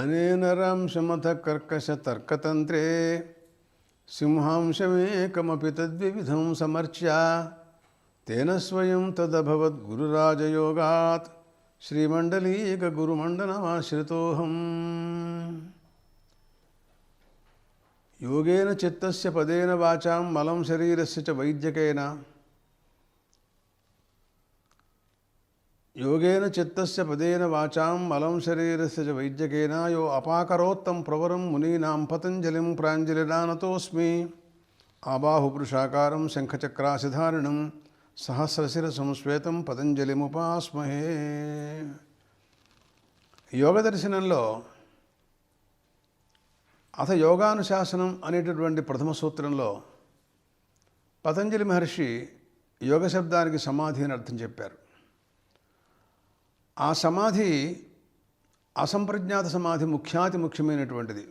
అనేన రాంశమథ కర్కశతర్కతంత్రే సింహాంశమేకమపి తద్వివిధం సమర్చ్య తేన స్వయం తదభవద్గురురాజయోగాత్ శ్రీమండలీకగురుమండనమాశ్రితోహం. యోగేన చిత్తస్య పదేన వాచాం మలం శరీరస్య చ వైద్యకేన యోగేన చిత్తస్య పదేన వాచాం మలం శరీరస్య చ వైద్యకేన యో అపాకరోత్తం ప్రవరం మునీనాం పతంజలిం ప్రాంజలిరానతోస్మి. ఆబాహుపురుషాకారం శంఖచక్రాసిధారిణం సహస్రశిరసం శ్వేతం పతంజలిముపాస్మహే. యోగ దర్శనంలో అథ యోగానుశాసనం అనేటటువంటి ప్రథమ సూత్రంలో పతంజలి మహర్షి యోగ శబ్దానికి సమాధి అని అర్థం చెప్పారు. ఆ సమాధి అసంప్రజ్ఞాత సమాధి ముఖ్యమైనటువంటిది.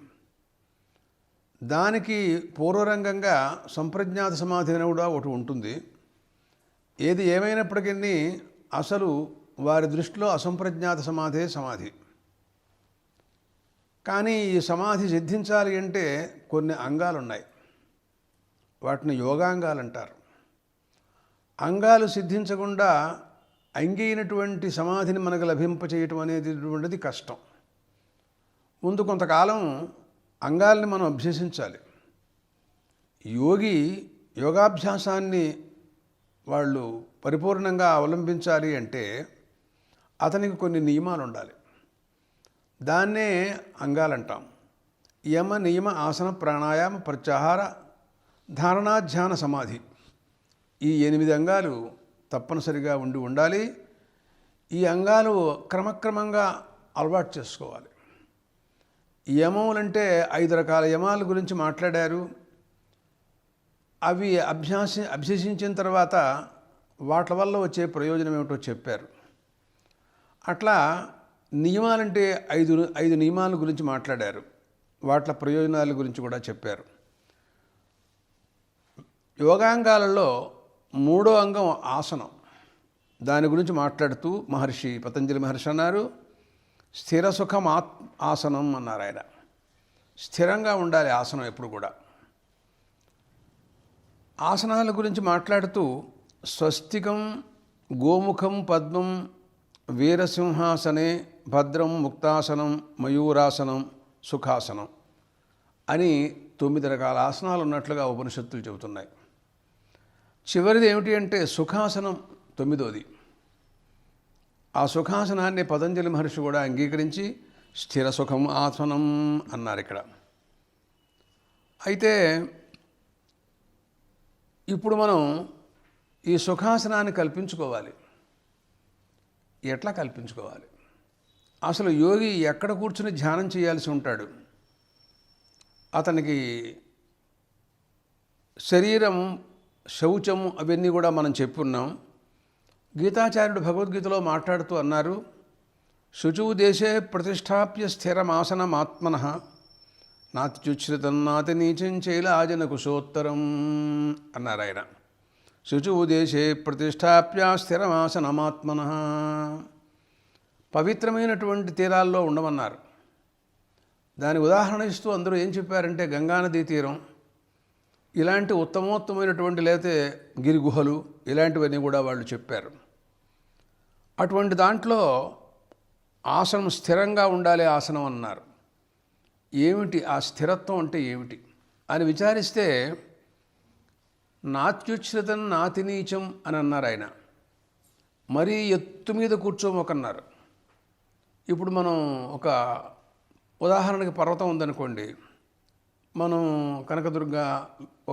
దానికి పూర్వరంగంగా సంప్రజ్ఞాత సమాధి అని కూడా ఒకటి ఉంటుంది. ఏది ఏమైనప్పటికీ అసలు వారి దృష్టిలో అసంప్రజ్ఞాత సమాధే సమాధి. కానీ ఈ సమాధి సిద్ధించాలి అంటే కొన్ని అంగాలు ఉన్నాయి. వాటిని యోగాంగాలు అంటారు. అంగాలు సిద్ధించకుండా అంగైనటువంటి సమాధిని మనకు లభింపచేయటం అనేటువంటిది కష్టం. ముందు కొంతకాలం అంగాల్ని మనం అభ్యసించాలి. యోగాభ్యాసాన్ని వాళ్ళు పరిపూర్ణంగా అవలంబించాలి అంటే అతనికి కొన్ని నియమాలు ఉండాలి. దాన్నే అంగాలంటాం. యమ నియమ ఆసన ప్రాణాయామ ప్రత్యాహార ధారణా ధ్యాన సమాధి, ఈ 8 అంగాలు తప్పనిసరిగా ఉండాలి. ఈ అంగాలు క్రమక్రమంగా అలవాటు చేసుకోవాలి. యమములంటే 5 రకాల యమాల గురించి మాట్లాడారు. అవి అభ్యసించిన తర్వాత వాటి వల్ల వచ్చే ప్రయోజనం ఏమిటో చెప్పారు. అట్లా నియమాలంటే 5 నియమాల గురించి మాట్లాడారు. వాటి ప్రయోజనాల గురించి కూడా చెప్పారు. యోగాంగాలలో 3వ అంగం ఆసనం. దాని గురించి మాట్లాడుతూ పతంజలి మహర్షి అన్నారు, స్థిర సుఖం ఆసనం అన్నారు ఆయన. స్థిరంగా ఉండాలి ఆసనం ఎప్పుడు కూడా. ఆసనాల గురించి మాట్లాడుతూ స్వస్తికం, గోముఖం, పద్మం, వీరసింహాసనే, భద్రం, ముక్తాసనం, మయూరాసనం, సుఖాసనం అని 9 రకాల ఆసనాలు ఉన్నట్లుగా ఉపనిషత్తులు చెబుతున్నాయి. చివరిది ఏమిటి అంటే సుఖాసనం 9వది. ఆ సుఖాసనాన్ని పతంజలి మహర్షి కూడా అంగీకరించి స్థిర సుఖం ఆసనం అన్నారు ఇక్కడ. అయితే ఇప్పుడు మనం ఈ సుఖాసనాన్ని కల్పించుకోవాలి. ఎట్లా కల్పించుకోవాలి? అసలు యోగి ఎక్కడ కూర్చుని ధ్యానం చేయాల్సి ఉంటాడు? అతనికి శరీరం, శౌచం అవన్నీ కూడా మనం చెప్పున్నాం. గీతాచార్యుడు భగవద్గీతలో మాట్లాడుతూ అన్నారు, శుచౌ దేశే ప్రతిష్టాప్య స్థిరమాసనమాత్మనః నాత్యుచ్ఛ్రితం నాతి నీచం చైలాజన కుశోత్తరం అన్నారు ఆయన. శుచౌ దేశే ప్రతిష్టాప్య స్థిరమాసనమాత్మనః, పవిత్రమైనటువంటి తీరాల్లో ఉండమన్నారు. దాని ఉదాహరణ ఇస్తూ అందరూ ఏం చెప్పారంటే గంగానదీ తీరం, ఇలాంటి ఉత్తమోత్తమైనటువంటి లేతే గిరి గుహలు, ఇలాంటివన్నీ కూడా వాళ్ళు చెప్పారు. అటువంటి దాంట్లో ఆసనం స్థిరంగా ఉండాలి ఆసనం అన్నారు. ఏమిటి ఆ స్థిరత్వం అంటే ఏమిటి అని విచారిస్తే నాత్యుచ్ఛ్రితం నాతి నీచం అని అన్నారు ఆయన. మరీ ఎత్తు మీద కూర్చోమొకన్నారు. ఇప్పుడు మనం ఒక ఉదాహరణకి పర్వతం ఉందనుకోండి, మనం కనకదుర్గ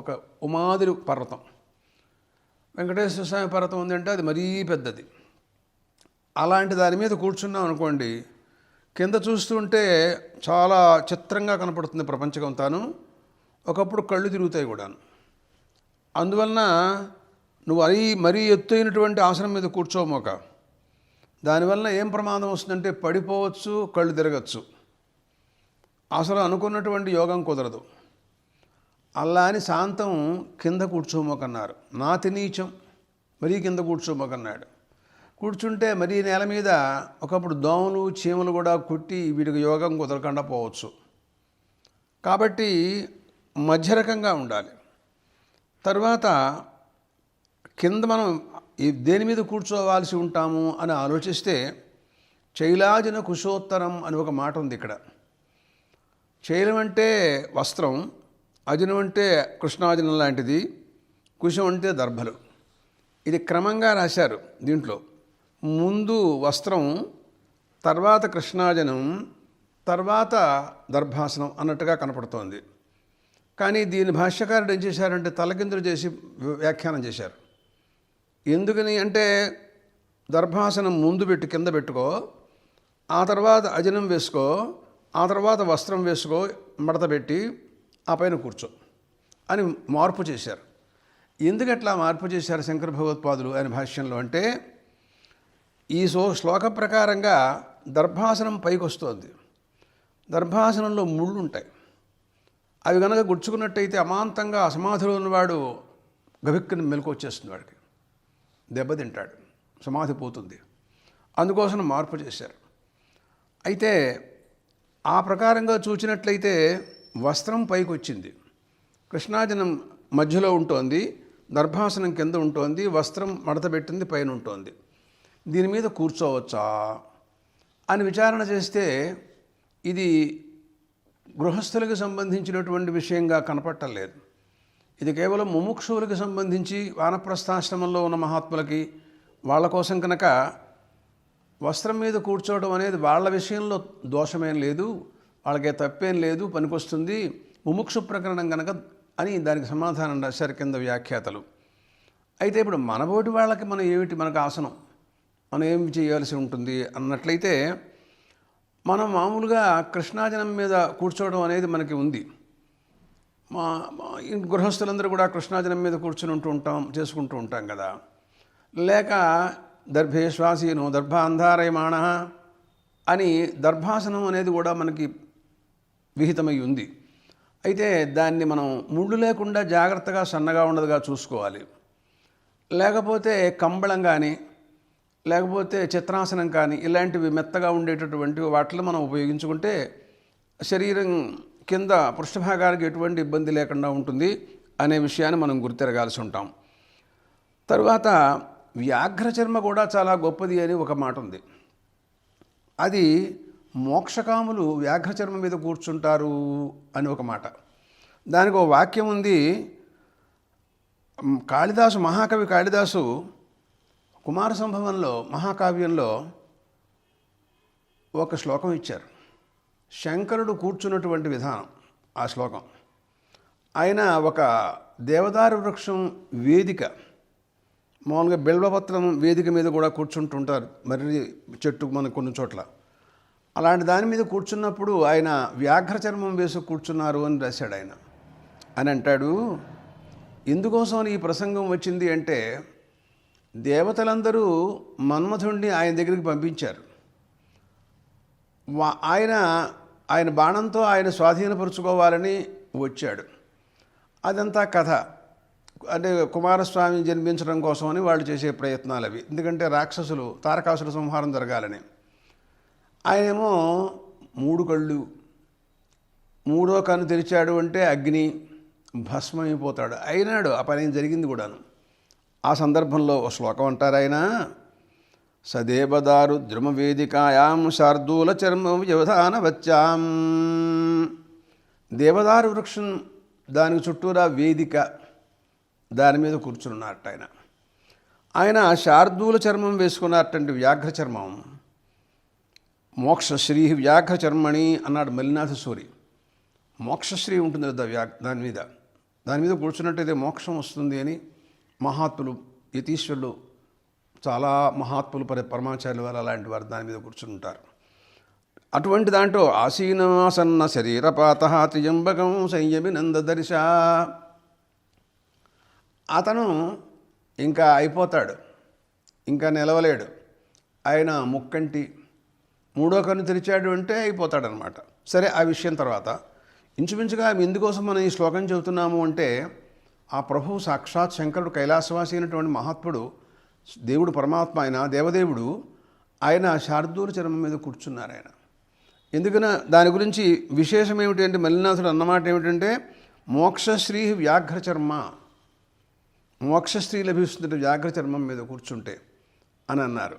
ఒక ఉమాదిరి పర్వతం, వెంకటేశ్వర స్వామి పర్వతం ఉందంటే అది మరీ పెద్దది. అలాంటి దాని మీద కూర్చున్నాం అనుకోండి, కింద చూస్తుంటే చాలా చిత్రంగా కనపడుతుంది ప్రపంచకం తాను. ఒకప్పుడు కళ్ళు తిరుగుతాయి కూడాను. అందువలన నువ్వు మరీ ఎత్తైనటువంటి ఆసనం మీద కూర్చోమోక. దానివల్ల ఏం ప్రమాదం వస్తుందంటే పడిపోవచ్చు, కళ్ళు తిరగచ్చు, అసలు అనుకున్నటువంటి యోగం కుదరదు. అలా అని శాంతం కింద కూర్చోమోకన్నారు. నాతి నీచం, మరీ కింద కూర్చోమోకన్నాడు. కూర్చుంటే మరీ నేల మీద ఒకప్పుడు దోమలు చీమలు కూడా కుట్టి వీటికి యోగం కుదరకుండా పోవచ్చు. కాబట్టి మధ్యరకంగా ఉండాలి. తర్వాత కింద మనం దేని మీద కూర్చోవాల్సి ఉంటాము అని ఆలోచిస్తే చైలాజిన కుశోత్తరం అని ఒక మాట ఉంది ఇక్కడ. చైలం అంటే వస్త్రం, అజనం అంటే కృష్ణాజనం లాంటిది, కుశం అంటే దర్భలు. ఇది క్రమంగా రాశారు దీంట్లో. ముందు వస్త్రం, తర్వాత కృష్ణాజనం, తర్వాత దర్భాసనం అన్నట్టుగా కనపడుతోంది. కానీ దీని భాష్యకారుడు ఏం చేశారంటే తలకిందులు చేసి వ్యాఖ్యానం చేశారు. ఎందుకని అంటే దర్భాసనం ముందు పెట్టి కింద పెట్టుకో, ఆ తర్వాత అజనం వేసుకో, ఆ తర్వాత వస్త్రం వేసుకో, మడత పెట్టి ఆ పైన కూర్చో అని మార్పు చేశారు. ఎందుకట్లా మార్పు చేశారు శంకర భగవత్పాదులు ఆయన భాష్యంలో అంటే, ఈ శ్లోక ప్రకారంగా దర్భాసనం పైకి వస్తుంది. దర్భాసనంలో ముళ్ళు ఉంటాయి. అవి కనుక గుచ్చుకున్నట్టయితే అమాంతంగా అసమాధిలో ఉన్నవాడు గభిక్కుని మెలకు వచ్చేస్తుంది, వాడికి దెబ్బతింటాడు, సమాధి పోతుంది. అందుకోసం మార్పు చేశారు. అయితే ఆ ప్రకారంగా చూసినట్లయితే వస్త్రం పైకి వచ్చింది, కృష్ణాజనం మధ్యలో ఉంటుంది, దర్భాసనం కింద ఉంటుంది, వస్త్రం మడత పెట్టింది పైన ఉంటుంది. దీని మీద కూర్చోవచ్చా అని విచారణ చేస్తే ఇది గృహస్థులకు సంబంధించినటువంటి విషయంగా కనపట్టలేదు. ఇది కేవలం ముముక్షువులకు సంబంధించి వానప్రస్థాశ్రమంలో ఉన్న మహాత్ములకి వాళ్ళ కోసం కనుక వస్త్రం మీద కూర్చోవడం అనేది వాళ్ళ విషయంలో దోషమేం లేదు, వాళ్ళకే తప్పేం లేదు, పనికొస్తుంది, ముముక్షు ప్రకరణం కనుక అని దానికి సమాధానం రాశారు కింద వ్యాఖ్యాతలు. అయితే ఇప్పుడు మనబోటి వాళ్ళకి మనం ఏమిటి, మనకు ఆసనం మనం ఏమి చేయాల్సి ఉంటుంది అన్నట్లయితే, మనం మామూలుగా కృష్ణాజనం మీద కూర్చోవడం అనేది మనకి ఉంది. మా గృహస్థులందరూ కూడా కృష్ణాజనం మీద కూర్చుని చేసుకుంటూ ఉంటాం కదా. లేక దర్భేశ్వాసీనో దర్భాంధారయమాణ అని దర్భాసనం అనేది కూడా మనకి విహితమై ఉంది. అయితే దాన్ని మనం ముళ్ళు లేకుండా జాగ్రత్తగా సన్నగా ఉండదుగా చూసుకోవాలి. లేకపోతే కంబళం కానీ లేకపోతే చిత్రాసనం కానీ ఇలాంటివి మెత్తగా ఉండేటటువంటి వాటిని మనం ఉపయోగించుకుంటే శరీరం కింద పృష్ఠభాగానికి ఎటువంటి ఇబ్బంది లేకుండా ఉంటుంది అనే విషయాన్ని మనం గుర్తెరగాల్సి ఉంటాం. తరువాత వ్యాఘ్రచర్మ కూడా చాలా గొప్పది అని ఒక మాట ఉంది. అది మోక్షకాములు వ్యాఘ్రచర్మ మీద కూర్చుంటారు అని ఒక మాట. దానికి ఒక వాక్యం ఉంది. కాళిదాసు, మహాకవి కాళిదాసు కుమార సంభవంలో మహాకావ్యంలో ఒక శ్లోకం ఇచ్చారు. శంకరుడు కూర్చున్నటువంటి విధానం ఆ శ్లోకం. ఆయన ఒక దేవదారు వృక్షం వేదిక, మామూలుగా బిల్వపత్రం వేదిక మీద కూడా కూర్చుంటుంటారు మర్రి చెట్టు మన కొన్ని చోట్ల. అలాంటి దాని మీద కూర్చున్నప్పుడు ఆయన వ్యాఘ్ర చర్మం వేసి కూర్చున్నారు అని రాశాడు ఆయన. అని అంటాడు, ఎందుకోసం ఈ ప్రసంగం వచ్చింది అంటే, దేవతలందరూ మన్మథుణ్ణి ఆయన దగ్గరికి పంపించారు. ఆయన బాణంతో ఆయన స్వాధీనపరుచుకోవాలని వచ్చాడు. అదంతా కథ. అంటే కుమారస్వామి జన్మించడం కోసమని వాళ్ళు చేసే ప్రయత్నాలు అవి. ఎందుకంటే రాక్షసులు, తారకాసుల సంహారం జరగాలని. ఆయనేమో 3 కళ్ళు, 3వ కన్ను తెరిచాడు అంటే అగ్ని భస్మైపోతాడు. అయినాడు, ఆ పని జరిగింది కూడాను. ఆ సందర్భంలో ఒక శ్లోకం అంటారు ఆయన, సదేవదారు ద్రుమవేదికాయాం శార్దూల చర్మ వ్యవధాన వచ్చాం. దేవదారు వృక్షం దానికి చుట్టూరా వేదిక, దాని మీద కూర్చున్నట్టు ఆయన శార్దూల చర్మం వేసుకున్నటువంటి వ్యాఘ్ర చర్మం. మోక్షశ్రీ వ్యాఘ్ర చర్మణి అన్నాడు మల్లినాథ సూరి. మోక్షశ్రీ ఉంటుంది కదా దాని మీద కూర్చున్నట్టయితే మోక్షం వస్తుంది అని మహాత్ములు, యతీశ్వరులు, చాలా మహాత్ములు, పరమాచార్యుల వారు అలాంటి వారు దాని మీద కూర్చుని ఉంటారు. అటువంటి దాంట్లో ఆసీనాసన్న శరీరపాత త్రియంబకం సంయమి నందదర్శ. అతను ఇంకా అయిపోతాడు, ఇంకా నిలవలేడు. ఆయన ముక్కంటి, 3వ కన్ను తెరిచాడు అంటే అయిపోతాడనమాట. సరే, ఆ విషయం తర్వాత. ఇంచుమించుగా ఎందుకోసం మనం ఈ శ్లోకం చెబుతున్నాము అంటే, ఆ ప్రభువు సాక్షాత్ శంకరుడు కైలాసవాసి అయినటువంటి మహాత్ముడు దేవుడు పరమాత్మ ఆయన దేవదేవుడు, ఆయన శార్దూల చర్మం మీద కూర్చున్నారు ఆయన. ఎందుకన దాని గురించి విశేషం ఏమిటంటే మల్లినాథుడు అన్నమాట ఏమిటంటే మోక్షశ్రీ వ్యాఘ్రచర్మ, మోక్షశ్రీ లభిస్తుంది వ్యాఘ్ర చర్మం మీద కూర్చుంటే అని అన్నారు.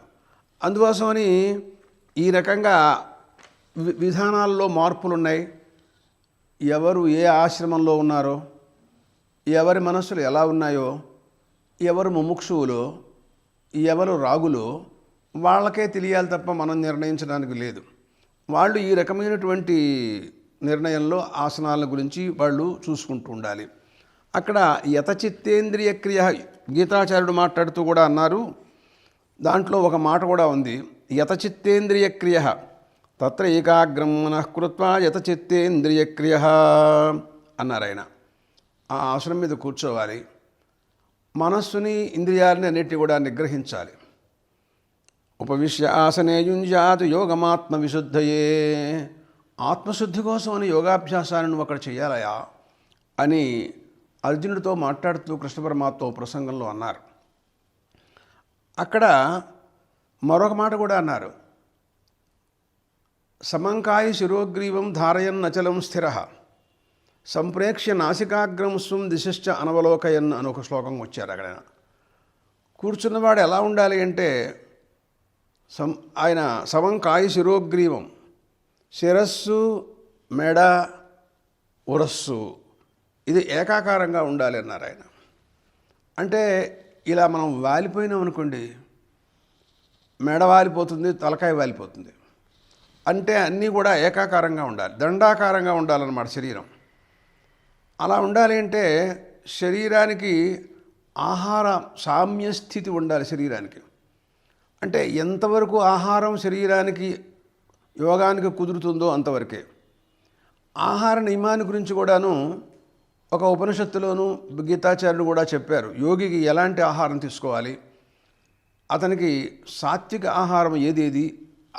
అందుకోసమని ఈ రకంగా విధానాల్లో మార్పులు ఉన్నాయి. ఎవరు ఏ ఆశ్రమంలో ఉన్నారో, ఎవరి మనస్సులు ఎలా ఉన్నాయో, ఎవరు ముముక్షువులో, ఎవరు రాగులో వాళ్ళకే తెలియాలి తప్ప మనం నిర్ణయించడానికి లేదు. వాళ్ళు ఈ రకమైనటువంటి నిర్ణయంలో ఆసనాల గురించి వాళ్ళు చూసుకుంటూ ఉండాలి. అక్కడ యతచిత్తేంద్రియ క్రియ గీతాచార్యుడు మాట్లాడుతూ కూడా అన్నారు. దాంట్లో ఒక మాట కూడా ఉంది, యతచిత్తేంద్రియ క్రియ తత్ర ఏకాగ్రం మనః కృత్వా యతచిత్తేంద్రియ క్రియ అన్నారు ఆయన. ఆ ఆసనం మీద కూర్చోవాలి, మనస్సుని ఇంద్రియాలని అన్నిటి కూడా నిగ్రహించాలి. ఉపవిశ్య ఆసనే యుంజాతు యోగమాత్మ విశుద్ధయే, ఆత్మశుద్ధి కోసం అని యోగాభ్యాసాన్ని నువ్వు అక్కడ చేయాలయా అని అర్జునుడితో మాట్లాడుతూ కృష్ణ పరమాత్మ ప్రసంగంలో అన్నారు. అక్కడ మరొక మాట కూడా అన్నారు, సమంకాయ శిరోగ్రీవం ధారయన్ అచలం స్థిర సంప్రేక్ష్య నాసికాగ్రం స్వం దిశశ్చ అనవలోకయన్ అని ఒక శ్లోకం వచ్చారు. అక్కడ కూర్చున్నవాడు ఎలా ఉండాలి అంటే ఆయన సమంకాయ శిరోగ్రీవం, శిరస్సు మెడ ఉరస్సు ఇది ఏకాకారంగా ఉండాలి అన్నారు ఆయన. అంటే ఇలా మనం వాలిపోయినాం అనుకోండి, మెడ వాలిపోతుంది, తలకాయ వాలిపోతుంది. అంటే అన్నీ కూడా ఏకాకారంగా ఉండాలి, దండాకారంగా ఉండాలన్నమాట శరీరం. అలా ఉండాలి అంటే శరీరానికి ఆహార సామ్యస్థితి ఉండాలి శరీరానికి. అంటే ఎంతవరకు ఆహారం శరీరానికి యోగానికి కుదురుతుందో అంతవరకే. ఆహార నియమాన్ని గురించి కూడాను ఒక ఉపనిషత్తులోనూ గీతాచార్యులు కూడా చెప్పారు. యోగికి ఎలాంటి ఆహారం తీసుకోవాలి, అతనికి సాత్విక ఆహారం ఏదేది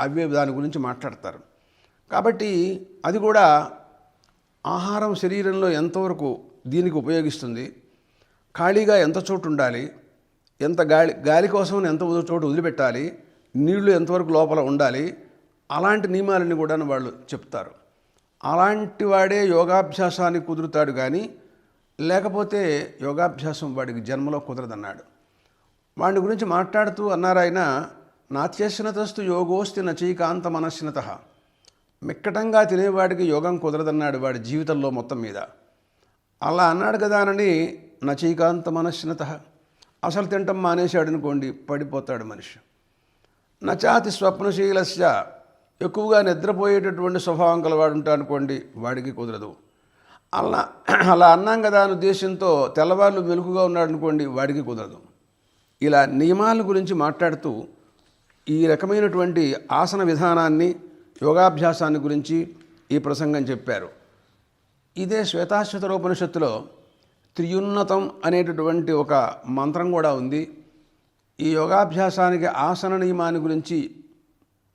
అవే దాని గురించి మాట్లాడతారు. కాబట్టి అది కూడా ఆహారం శరీరంలో ఎంతవరకు దీనికి ఉపయోగిస్తుంది, ఖాళీగా ఎంత చోటు ఉండాలి, ఎంత గాలి కోసం ఎంత చోటు వదిలిపెట్టాలి, నీళ్లు ఎంతవరకు లోపల ఉండాలి, అలాంటి నియమాలని కూడా వాళ్ళు చెప్తారు. అలాంటి వాడే యోగాభ్యాసానికి కుదురుతాడు, కానీ లేకపోతే యోగాభ్యాసం వాడికి జన్మలో కుదరదన్నాడు. వాడి గురించి మాట్లాడుతూ అన్నారు ఆయన, నాత్యశ్నతస్తు యోగోస్తి నచైకాంత మనశ్నత, మిక్కటంగా తినేవాడికి యోగం కుదరదన్నాడు వాడి జీవితంలో మొత్తం మీద. అలా అన్నాడు కదా అని నచైకాంత మనశ్నత, అసలు తింటం మానేశాడు అనుకోండి పడిపోతాడు మనిషి. నచాతి స్వప్నశీలస్య, ఎక్కువగా నిద్రపోయేటటువంటి స్వభావం కలవాడు ఉంటాడు అనుకోండి, వాడికి కుదరదు. అలా అన్నాం కదా అని ఉద్దేశంతో తెల్లవాళ్ళు మెలుకుగా ఉన్నాడు అనుకోండి, వాడికి కుదరదు. ఇలా నియమాల గురించి మాట్లాడుతూ ఈ రకమైనటువంటి ఆసన విధానాన్ని యోగాభ్యాసాన్ని గురించి ఈ ప్రసంగం చెప్పారు. ఇదే శ్వేతాశ్వతరోపనిషత్తులో త్రియున్నతం అనేటటువంటి ఒక మంత్రం కూడా ఉంది. ఈ యోగాభ్యాసానికి ఆసన నియమాన్ని గురించి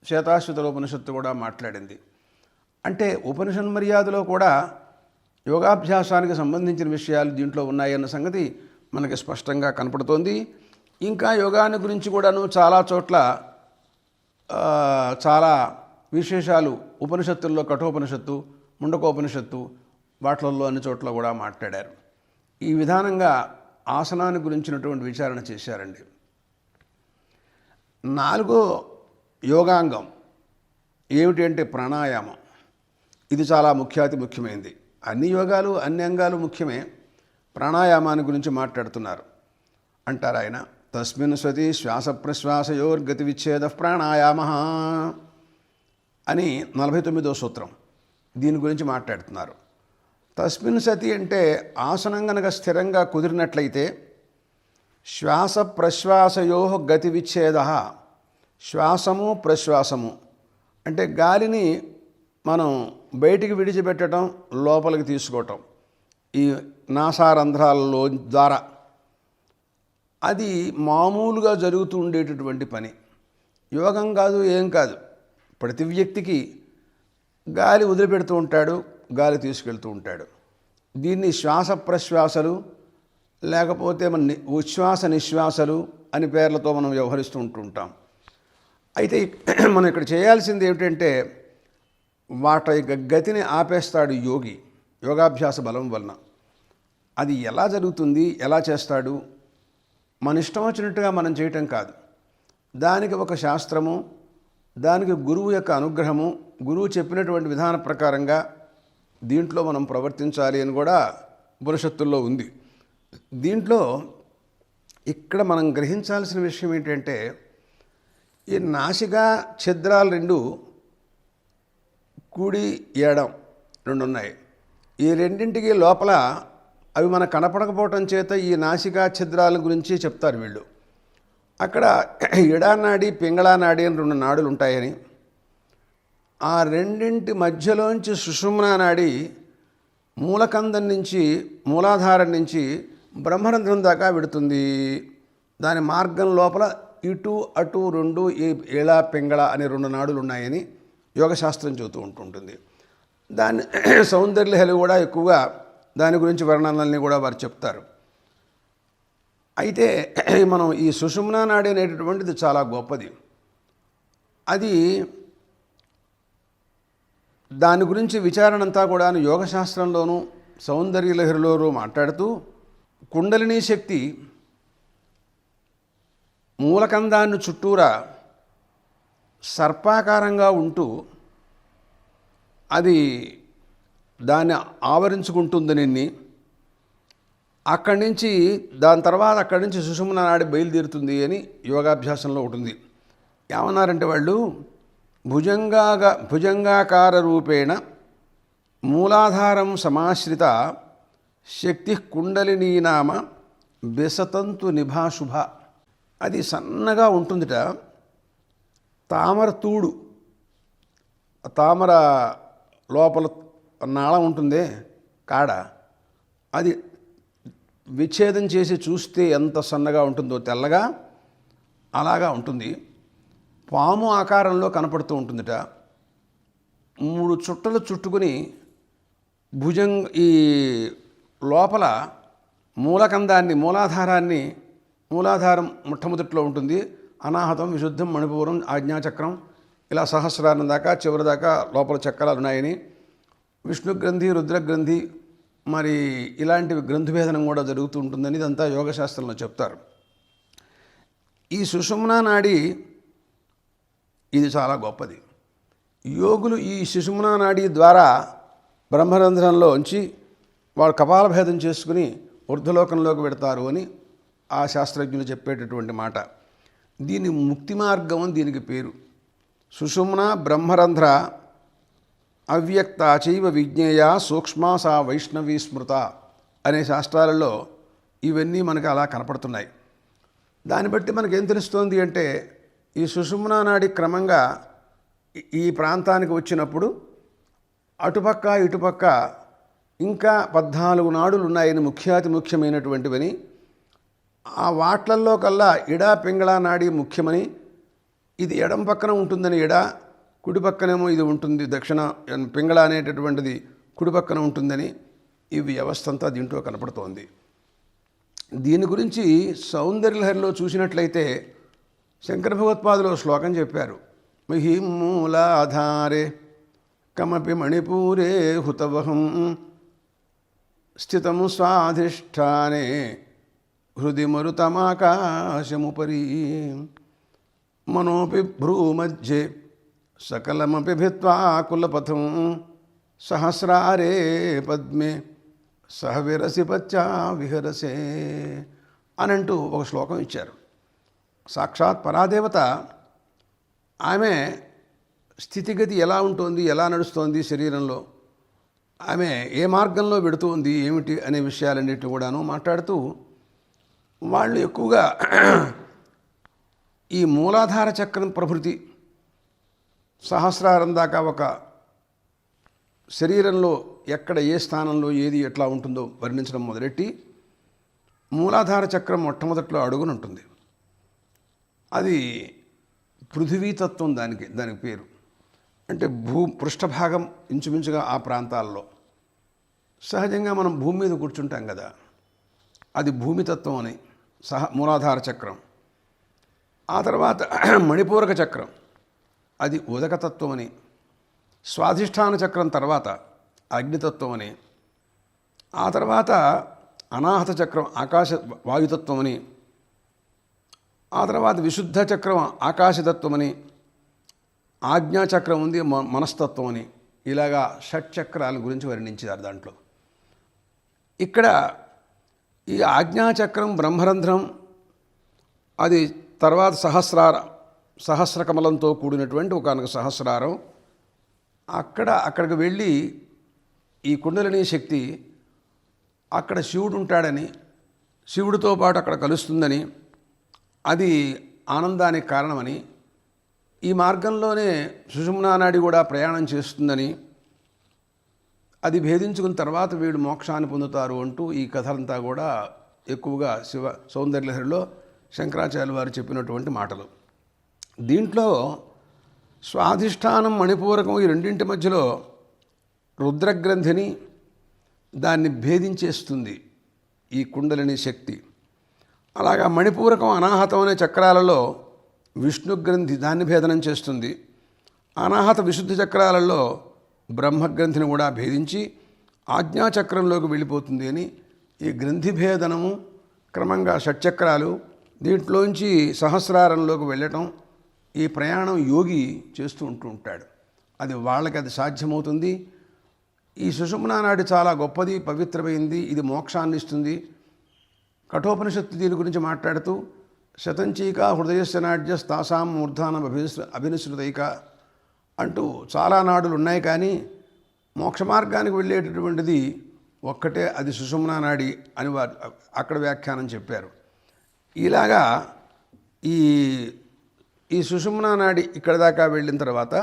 శ్వేతాశ్వతరోపనిషత్తు కూడా మాట్లాడింది. అంటే ఉపనిషన్మర్యాదలో కూడా యోగాభ్యాసానికి సంబంధించిన విషయాలు దీంట్లో ఉన్నాయన్న సంగతి మనకి స్పష్టంగా కనపడుతోంది. ఇంకా యోగాన్ని గురించి కూడాను చాలా చోట్ల చాలా విశేషాలు ఉపనిషత్తుల్లో కఠోపనిషత్తు, ముండకోపనిషత్తు వాటిల్లో అన్ని చోట్ల కూడా మాట్లాడారు. ఈ విధానంగా ఆసనాన్ని గురించినటువంటి విచారణ చేశారండి. 4వ యోగాంగం ఏమిటి అంటే ప్రాణాయామం. ఇది చాలా ముఖ్యమైనది. అన్ని యోగాలు అన్ని అంగాలు ముఖ్యమే, ప్రాణాయామాన్ని గురించి మాట్లాడుతున్నారు. అంటారు ఆయన, తస్మిన్ స్వతి శ్వాస ప్రశ్వాసయోర్గతి విచ్ఛేద ప్రాణాయామ అని 49వ సూత్రం దీని గురించి మాట్లాడుతున్నారు. తస్మిన్ సతి అంటే ఆసనం గనక స్థిరంగా కుదిరినట్లయితే శ్వాస ప్రశ్వాసయో గతి విచ్ఛేద, శ్వాసము ప్రశ్వాసము అంటే గాలిని మనం బయటికి విడిచిపెట్టడం, లోపలికి తీసుకోవటం ఈ నాసారంధ్రాలలో ద్వారా, అది మామూలుగా జరుగుతూ ఉండేటటువంటి పని, యోగం కాదు, ఏం కాదు. ప్రతి వ్యక్తికి గాలి వదిలిపెడుతూ ఉంటాడు, గాలి తీసుకెళ్తూ ఉంటాడు. దీన్ని శ్వాస ప్రశ్వాసలు లేకపోతే ఉచ్ఛ్వాస నిశ్వాసలు అని పేర్లతో మనం వ్యవహరిస్తూ ఉంటుంటాం. అయితే మనం ఇక్కడ చేయాల్సింది ఏమిటంటే వాటి యొక్క గతిని ఆపేస్తాడు యోగి యోగాభ్యాస బలం వలన. అది ఎలా జరుగుతుంది, ఎలా చేస్తాడు? మన ఇష్టం వచ్చినట్టుగా మనం చేయటం కాదు. దానికి ఒక శాస్త్రము, దానికి గురువు యొక్క అనుగ్రహము, గురువు చెప్పినటువంటి విధాన ప్రకారంగా దీంట్లో మనం ప్రవర్తించాలి అని కూడా ఉపనిషత్తుల్లో ఉంది. దీంట్లో ఇక్కడ మనం గ్రహించాల్సిన విషయం ఏంటంటే ఈ నాసికా ఛిద్రాలు రెండు కుడి ఎడం రెండు ఉన్నాయి. ఈ రెండింటికి లోపల అవి మనకు కనపడకపోవటం చేత ఈ నాసికా ఛిద్రాల గురించి చెప్తారు వీళ్ళు. అక్కడ ఎడానాడి పింగళానాడి అని రెండు నాడులు ఉంటాయని, ఆ రెండింటి మధ్యలోంచి సుషుమ్నా నాడి మూలకందం నుంచి మూలాధారం నుంచి బ్రహ్మరంధ్రం దాకా విడుతుంది. దాని మార్గం లోపల ఇటు అటు రెండు ఏళ పింగళ అనే రెండు నాడులు ఉన్నాయని యోగశాస్త్రం చెబుతూ ఉంటుంటుంది. దాని సౌందర్యలహరి కూడా ఎక్కువగా దాని గురించి వర్ణనల్ని కూడా వారు చెప్తారు. అయితే మనం ఈ సుషుమ్నా నాడి అనేటటువంటిది చాలా గొప్పది. అది దాని గురించి విచారణ అంతా కూడా యోగశాస్త్రంలోనూ సౌందర్యలహరిలోనూ మాట్లాడుతూ కుండలినీ శక్తి మూలకందాన్ని చుట్టూరా సర్పాకారంగా ఉంటూ అది దాన్ని ఆవరించుకుంటుందని, దాని తర్వాత అక్కడి నుంచి సుషుమ్నా నాడి బయలుదేరుతుంది అని యోగాభ్యాసంలో ఉంటుంది. ఏమన్నారంటే వాళ్ళు భుజంగాకార రూపేణ మూలాధారం సమాశ్రిత శక్తి కుండలినీ నామ బెసతంతు నిభాశుభ. అది సన్నగా ఉంటుందిట. తామర తూడు, తామర లోపల నాళం ఉంటుందే కాడ, అది విచ్ఛేదం చేసి చూస్తే ఎంత సన్నగా ఉంటుందో తెల్లగా అలాగా ఉంటుంది. పాము ఆకారంలో కనపడుతూ ఉంటుందిట. 3 చుట్టలు చుట్టుకుని ఈ లోపల మూలాధారం మొట్టమొదట్లో ఉంటుంది. అనాహతం, విశుద్ధం, మణిపూరం, ఆజ్ఞాచక్రం, ఇలా సహస్రారం దాకా చివరి దాకా లోపల చక్రాలు ఉన్నాయని, విష్ణుగ్రంథి, రుద్రగ్రంథి, మరి ఇలాంటివి గ్రంథుభేదనం కూడా జరుగుతూ ఉంటుందని ఇదంతా యోగశాస్త్రంలో చెప్తారు. ఈ సుషుమ్నా నాడి ఇది చాలా గొప్పది. యోగులు ఈ సుషుమ్నా నాడి ద్వారా బ్రహ్మరంధ్రంలోంచి వాళ్ళు కపాలభేదం చేసుకుని ఊర్ధ్వలోకంలోకి పెడతారు అని ఆ శాస్త్రజ్ఞులు చెప్పేటటువంటి మాట. దీని ముక్తి మార్గం అని దీనికి పేరు. సుషుమ్నా బ్రహ్మరంధ్ర అవ్యక్త చైవ విజ్ఞేయ సూక్ష్మా సా వైష్ణవీ స్మృత అనే శాస్త్రాలలో ఇవన్నీ మనకు అలా కనపడుతున్నాయి. దాన్ని బట్టి మనకేం తెలుస్తోంది అంటే ఈ సుషుమ్నా నాడి క్రమంగా ఈ ప్రాంతానికి వచ్చినప్పుడు అటుపక్క ఇటుపక్క ఇంకా 14 నాడులు ఉన్నాయని ముఖ్యాతి ముఖ్యమైనటువంటివని, ఆ వాట్లల్లో కల్లా ఇడా పింగళా నాడి ముఖ్యమని, ఇది ఎడం పక్కన ఉంటుందని ఎడా, కుడి పక్కనేమో ఇది ఉంటుంది, దక్షిణ పింగళ అనేటటువంటిది కుడి పక్కన ఉంటుందని ఈ వ్యవస్థ అంతా దీంట్లో కనపడుతోంది. దీని గురించి సౌందర్యలహరిలో చూసినట్లయితే శంకర భగవత్పాదులు శ్లోకం చెప్పారు. మహిమూలాధారే కమపి మణిపూరే హుతవహం స్థితం స్వాధిష్టానే హృది మరుతమాకాశముపరి మనోపి భ్రూమధ్యే సకలమపి భిత్వా కులపథం సహస్రారే పద్మే సహ విరసి పచ్చా విహరసే అనంటూ ఒక శ్లోకం ఇచ్చారు. సాక్షాత్ పరాదేవత ఆమె స్థితిగతి ఎలా ఉంటుంది, ఎలా నడుస్తోంది శరీరంలో, ఆమె ఏ మార్గంలో పెడుతుంది ఏమిటి అనే విషయాలన్నిటిని కూడాను మాట్లాడుతూ వాళ్ళు ఎక్కువగా ఈ మూలాధార చక్రం ప్రభృతి సహస్రారం దాకా ఒక శరీరంలో ఎక్కడ ఏ స్థానంలో ఏది ఎట్లా ఉంటుందో వర్ణించడం మొదలెట్టి మూలాధార చక్రం మొట్టమొదట్లో అడుగునుంటుంది. అది పృథివీతత్వం దానికి పేరు. అంటే పృష్ఠభాగం ఇంచుమించుగా ఆ ప్రాంతాల్లో. సహజంగా మనం భూమి మీద కూర్చుంటాం కదా, అది భూమితత్వం అని మూలాధార చక్రం. ఆ తర్వాత మణిపూరక చక్రం, అది ఉదకతత్వం అని. స్వాధిష్టాన చక్రం తర్వాత అగ్నితత్వం అని. ఆ తర్వాత అనాహత చక్రం ఆకాశ వాయుతత్వం అని. ఆ తర్వాత విశుద్ధ చక్రం ఆకాశతత్వం అని. ఆజ్ఞాచక్రం ఉంది మనస్తత్వం అని. ఇలాగా షట్చక్రాల గురించి వర్ణించారు దాంట్లో. ఇక్కడ ఈ ఆజ్ఞాచక్రం బ్రహ్మరంధ్రం, అది తర్వాత సహస్రకమలంతో కూడినటువంటి ఒకనొక సహస్రారం. అక్కడికి వెళ్ళి ఈ కుండలిని శక్తి అక్కడ శివుడు ఉంటాడని, శివుడితో పాటు అక్కడ కలుస్తుందని, అది ఆనందానికి కారణమని, ఈ మార్గంలోనే సుషుమ్నా నాడి కూడా ప్రయాణం చేస్తుందని, అది భేదించుకున్న తర్వాత వీడు మోక్షాన్ని పొందుతారు అంటూ ఈ కథలంతా కూడా ఎక్కువగా శివ సౌందర్యలహరిలో శంకరాచార్యుల వారు చెప్పినటువంటి మాటలు. దీంట్లో స్వాధిష్టానం మణిపూరకం ఈ రెండింటి మధ్యలో రుద్రగ్రంథిని దాన్ని భేదించేస్తుంది ఈ కుండలిని శక్తి. అలాగా మణిపూరకం అనాహతం అనే చక్రాలలో విష్ణుగ్రంథి దాన్ని భేదనం చేస్తుంది. అనాహత విశుద్ధ చక్రాలలో బ్రహ్మగ్రంథిని కూడా భేదించి ఆజ్ఞాచక్రంలోకి వెళ్ళిపోతుంది అని ఈ గ్రంథి భేదనము క్రమంగా షట్చక్రాలు దీంట్లోంచి సహస్రారంలోకి వెళ్ళటం, ఈ ప్రయాణం యోగి చేస్తూ ఉంటాడు. అది వాళ్ళకి అది సాధ్యమవుతుంది. ఈ సుషుమ్నా నాడి చాలా గొప్పది, పవిత్రమైంది, ఇది మోక్షాన్ని ఇస్తుంది. కఠోపనిషత్తు దీని గురించి మాట్లాడుతూ శతంచీక హృదయస్య నాడ్యస్తాసాం మూర్ధానం అభినిశ్రుతైక అంటూ చాలా నాడులు ఉన్నాయి, కానీ మోక్ష మార్గానికి వెళ్ళేటటువంటిది ఒక్కటే, అది సుషుమ్నా నాడి అని వారు అక్కడ వ్యాఖ్యానం చెప్పారు. ఇలాగా ఈ సుషుమ్నా నాడి ఇక్కడ దాకా వెళ్ళిన తర్వాత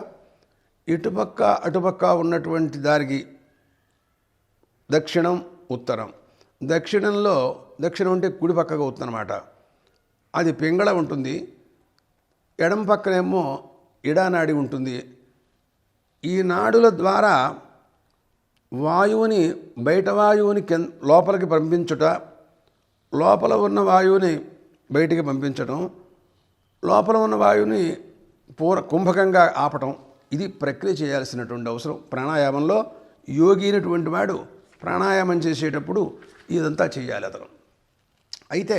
ఇటుపక్క అటుపక్క ఉన్నటువంటి దారికి దక్షిణం ఉత్తరం. దక్షిణం అంటే కుడి పక్కగా ఉత్తరమాట, అది పింగళ ఉంటుంది. ఎడం పక్కనేమో ఇడానాడి ఉంటుంది. ఈ నాడుల ద్వారా వాయువుని, బయట వాయువుని లోపలికి పంపించుట, లోపల ఉన్న వాయువుని బయటికి పంపించటం, లోపల ఉన్న వాయువుని కుంభకంగా ఆపటం, ఇది ప్రక్రియ చేయాల్సినటువంటి అవసరం. ప్రాణాయామంలో యోగి అయినటువంటి వాడు ప్రాణాయామం చేసేటప్పుడు ఇదంతా చేయాలి అతను. అయితే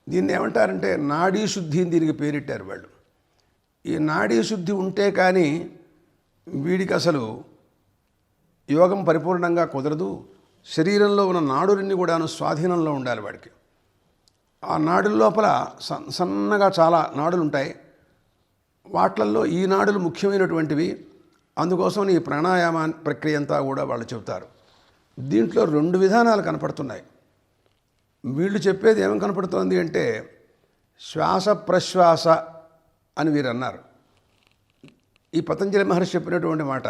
దీన్ని ఏమంటారంటే నాడీ శుద్ధి అని దీనికి పేరెట్టారు వాళ్ళు. ఈ నాడీ శుద్ధి ఉంటే కానీ వీడికి అసలు యోగం పరిపూర్ణంగా కుదరదు. శరీరంలో ఉన్న నాడులన్నీ కూడాను స్వాధీనంలో ఉండాలి వాడికి. ఆ నాడుల లోపల సన్నగా చాలా నాడులు ఉంటాయి. వాట్లల్లో ఈ నాడులు ముఖ్యమైనటువంటివి. అందుకోసం ఈ ప్రాణాయామ ప్రక్రియ అంతా కూడా వాళ్ళు చెబుతారు. దీంట్లో 2 విధానాలు కనపడుతున్నాయి. వీళ్ళు చెప్పేది ఏమని కనపడుతోంది అంటే శ్వాస ప్రశ్వాస అని వీరు అన్నారు. ఈ పతంజలి మహర్షి చెప్పినటువంటి మాట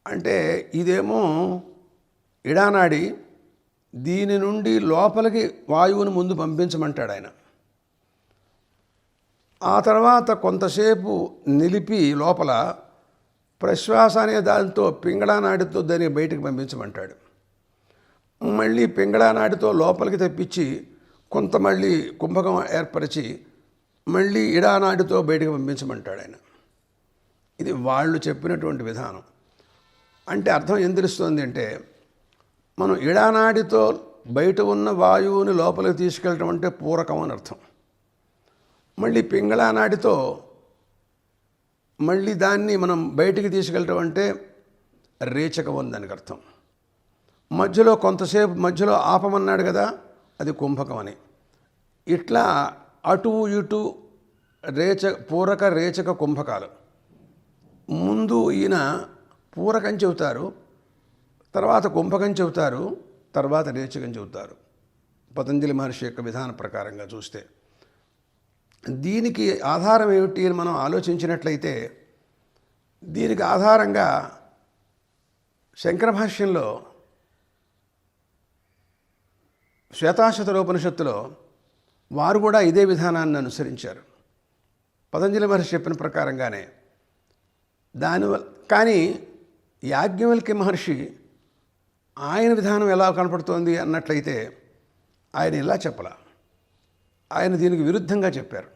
అంటే ఇదేమో ఇడానాడి, దీని నుండి లోపలికి వాయువుని ముందు పంపించమంటాడు ఆయన. ఆ తర్వాత కొంతసేపు నిలిపి లోపల ప్రశ్వాస అనే దానితో పింగళానాడితో దాన్ని బయటికి పంపించమంటాడు. మళ్ళీ పింగళానాడితో లోపలికి తెప్పించి కొంత మళ్ళీ కుంభకం ఏర్పరిచి మళ్ళీ ఇడానాడితో బయటికి పంపించమంటాడు ఆయన. ఇది వాళ్ళు చెప్పినటువంటి విధానం. అంటే అర్థం ఏం తెలుస్తుంది అంటే మనం ఇడానాడితో బయట ఉన్న వాయువుని లోపలికి తీసుకెళ్ళటం అంటే పూరకం అని అర్థం. మళ్ళీ పింగళానాడితో మళ్ళీ దాన్ని మనం బయటికి తీసుకెళ్ళటం అంటే రేచకం అని దానికి అర్థం. మధ్యలో కొంతసేపు మధ్యలో ఆపమన్నాడు కదా, అది కుంభకం అని. ఇట్లా అటు ఇటు పూరక రేచక కుంభకాలు. ముందు ఈయన పూరకం చెబుతారు, తర్వాత కుంభకం చెబుతారు, తర్వాత రేచకం చెబుతారు పతంజలి మహర్షి యొక్క విధాన ప్రకారంగా చూస్తే. దీనికి ఆధారం ఏమిటి అని మనం ఆలోచించినట్లయితే దీనికి ఆధారంగా శంకర భాష్యంలో శ్వేతాశ్వతరోపనిషత్తులో వారు కూడా ఇదే విధానాన్ని అనుసరించారు పతంజలి మహర్షి చెప్పిన ప్రకారంగానే. దానివల్ల కానీ యాజ్ఞవల్క్య మహర్షి ఆయన విధానం ఎలా కనపడుతోంది అన్నట్లయితే ఆయన ఇలా చెప్పలా, ఆయన దీనికి విరుద్ధంగా చెప్పారు.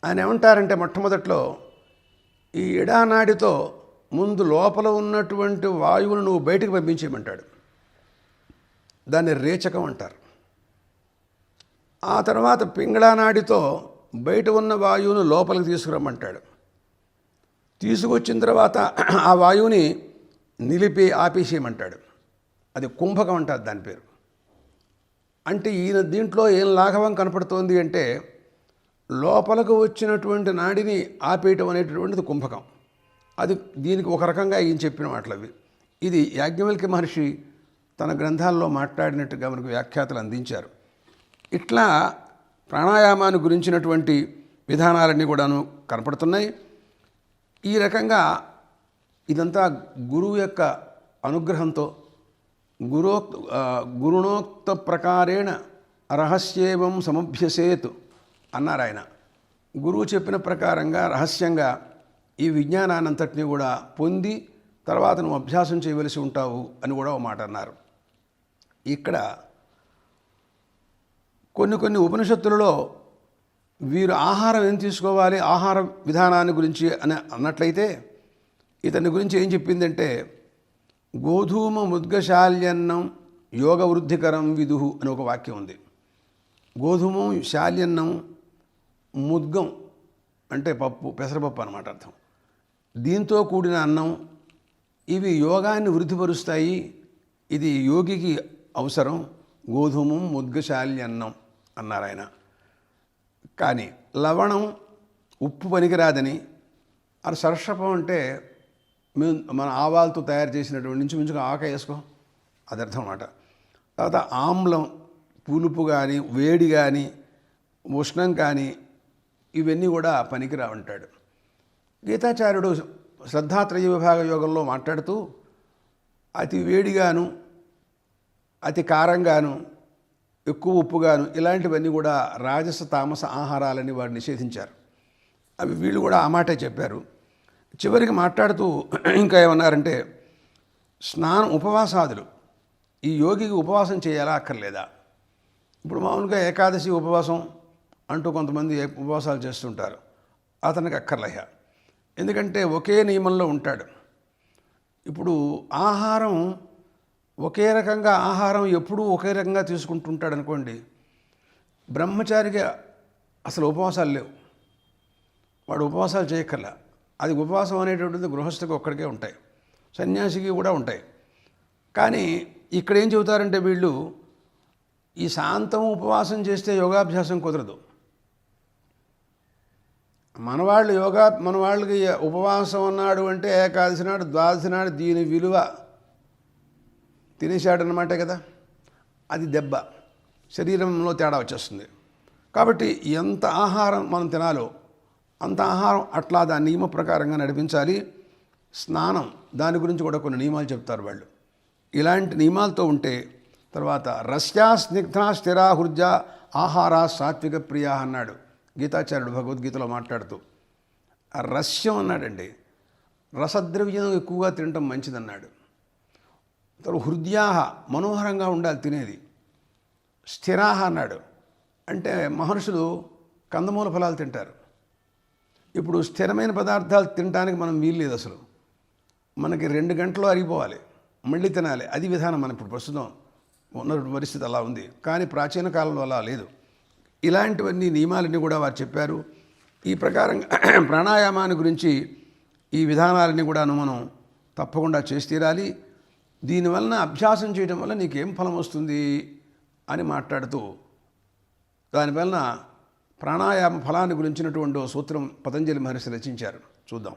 ఆయన ఏమంటారంటే మొట్టమొదట్లో ఈ ఎడానాడితో ముందు లోపల ఉన్నటువంటి వాయువును నువ్వు బయటకు పంపించేయమంటాడు. దాన్ని రేచకం అంటారు. ఆ తర్వాత పింగళానాడితో బయట ఉన్న వాయువును లోపలికి తీసుకురమ్మంటాడు. తీసుకొచ్చిన తర్వాత ఆ వాయువుని నిలిపి ఆపేసేయమంటాడు. అది కుంభకం అంటారు దాని పేరు. అంటే ఈయన దీంట్లో ఏం లాఘవం కనపడుతోంది అంటే లోపలకు వచ్చినటువంటి నాడిని ఆపేయటం అనేటటువంటిది కుంభకం. అది దీనికి ఒక రకంగా ఈయన చెప్పిన మాటలు అవి. ఇది యాజ్ఞవల్క్య మహర్షి తన గ్రంథాల్లో మాట్లాడినట్టుగా మనకు వ్యాఖ్యాతలు అందించారు. ఇట్లా ప్రాణాయామాన్ని గురించినటువంటి విధానాలన్నీ కూడాను కనపడుతున్నాయి. ఈ రకంగా ఇదంతా గురువు యొక్క అనుగ్రహంతో గురుణోక్త ప్రకారేణ రహస్యేవం సమభ్యసేతు అన్నారు ఆయన. గురువు చెప్పిన ప్రకారంగా రహస్యంగా ఈ విజ్ఞానాన్నంతటినీ కూడా పొంది తర్వాత నువ్వు అభ్యాసం చేయవలసి ఉంటావు అని కూడా ఒక మాట అన్నారు. ఇక్కడ కొన్ని ఉపనిషత్తులలో వీరు ఆహారం ఏం తీసుకోవాలి, ఆహార విధానాన్ని గురించి అని అన్నట్లయితే ఇతని గురించి ఏం చెప్పిందంటే గోధూమ ముద్గశాల్యన్నం యోగ వృద్ధికరం విదుహు అని ఒక వాక్యం ఉంది. గోధుమం, శాల్యన్నం, ముద్గం అంటే పప్పు, పెసరపప్పు అన్నమాట అర్థం. దీంతో కూడిన అన్నం ఇవి యోగాన్ని వృద్ధిపరుస్తాయి. ఇది యోగికి అవసరం. గోధుమం ముద్గశాల్యన్నం అన్నారు ఆయన. కానీ లవణం, ఉప్పు పనికిరాదని, అది సర్షపం అంటే మన ఆవాలతో తయారు చేసినటువంటి ఇంచుమించుగా ఆక వేసుకో అది అర్థం అన్నమాట. తర్వాత ఆమ్లం, పులుపు కానీ వేడి కానీ ఉష్ణం కానీ ఇవన్నీ కూడా పనికిరావంటాడు. గీతాచార్యుడు శ్రద్ధాత్రయ విభాగ యోగంలో మాట్లాడుతూ అతి వేడిగాను అతి కారంగాను ఎక్కువ ఉప్పుగాను ఇలాంటివన్నీ కూడా రాజస తామస ఆహారాలని వారు నిషేధించారు. అవి వీళ్ళు కూడా ఆ మాటే చెప్పారు. చివరికి మాట్లాడుతూ ఇంకా ఏమన్నారంటే స్నానం, ఉపవాసాదులు ఈ యోగికి ఉపవాసం చేయాలా అక్కర్లేదా? ఇప్పుడు మామూలుగా ఏకాదశి ఉపవాసం అంటూ కొంతమంది ఉపవాసాలు చేస్తుంటారు. అతనికి అక్కర్లేహ. ఎందుకంటే ఒకే నియమంలో ఉంటాడు. ఇప్పుడు ఆహారం ఒకే రకంగా ఆహారం ఎప్పుడూ ఒకే రకంగా తీసుకుంటుంటాడు అనుకోండి, బ్రహ్మచారిగా అసలు ఉపవాసాలు లేవు, వాడు ఉపవాసాలు చేయక్కర్లా. అది ఉపవాసం అనేటువంటిది గృహస్థికి ఒక్కడికే ఉంటాయి, సన్యాసికి కూడా ఉంటాయి. కానీ ఇక్కడ ఏం చెబుతారంటే వీళ్ళు ఈ శాంతం ఉపవాసం చేస్తే యోగాభ్యాసం కుదరదు. మన వాళ్ళకి ఉపవాసం అన్నాడు అంటే ఏకాదశి నాడు, ద్వాదశి నాడు దీని విలువ తినేశాడనమాటే కదా. అది దెబ్బ, శరీరంలో తేడా వచ్చేస్తుంది. కాబట్టి ఎంత ఆహారం మనం తినాలో అంత ఆహారం అట్లా దాని నియమ ప్రకారంగా నడిపించాలి. స్నానం దాని గురించి కూడా కొన్ని నియమాలు చెప్తారు వాళ్ళు. ఇలాంటి నియమాలతో ఉంటే తర్వాత రస్యా స్నిగ్ధ స్థిరా హృజ ఆహార సాత్విక ప్రియ అన్నాడు గీతాచార్యుడు భగవద్గీతలో మాట్లాడుతూ. ఆ రస్యం అన్నాడండి, రసద్రవ్యం ఎక్కువగా తినటం మంచిదన్నాడు. తర్వాత హృద్యాహ మనోహరంగా ఉండాలి తినేది. స్థిరాహ అన్నాడు, అంటే మహర్షులు కందమూల ఫలాలు తింటారు. ఇప్పుడు స్థిరమైన పదార్థాలు తినడానికి మనం వీల్లేదు. అసలు మనకి 2 గంటలు అరిగిపోవాలి, మళ్ళీ తినాలి. అది విధానం. మనం ఇప్పుడు ప్రస్తుతం ఉన్న పరిస్థితి అలా ఉంది. కానీ ప్రాచీన కాలంలో అలా లేదు. ఇలాంటివన్నీ నియమాలన్నీ కూడా వారు చెప్పారు. ఈ ప్రకారంగా ప్రాణాయామాన్ని గురించి ఈ విధానాలన్నీ కూడాను మనం తప్పకుండా చేసి తీరాలి. దీనివలన అభ్యాసం చేయడం వల్ల నీకేం ఫలం వస్తుంది అని మాట్లాడుతూ దానివలన ప్రాణాయామ ఫలాన్ని గురించినటువంటి సూత్రం పతంజలి మహర్షి రచించారు. చూద్దాం.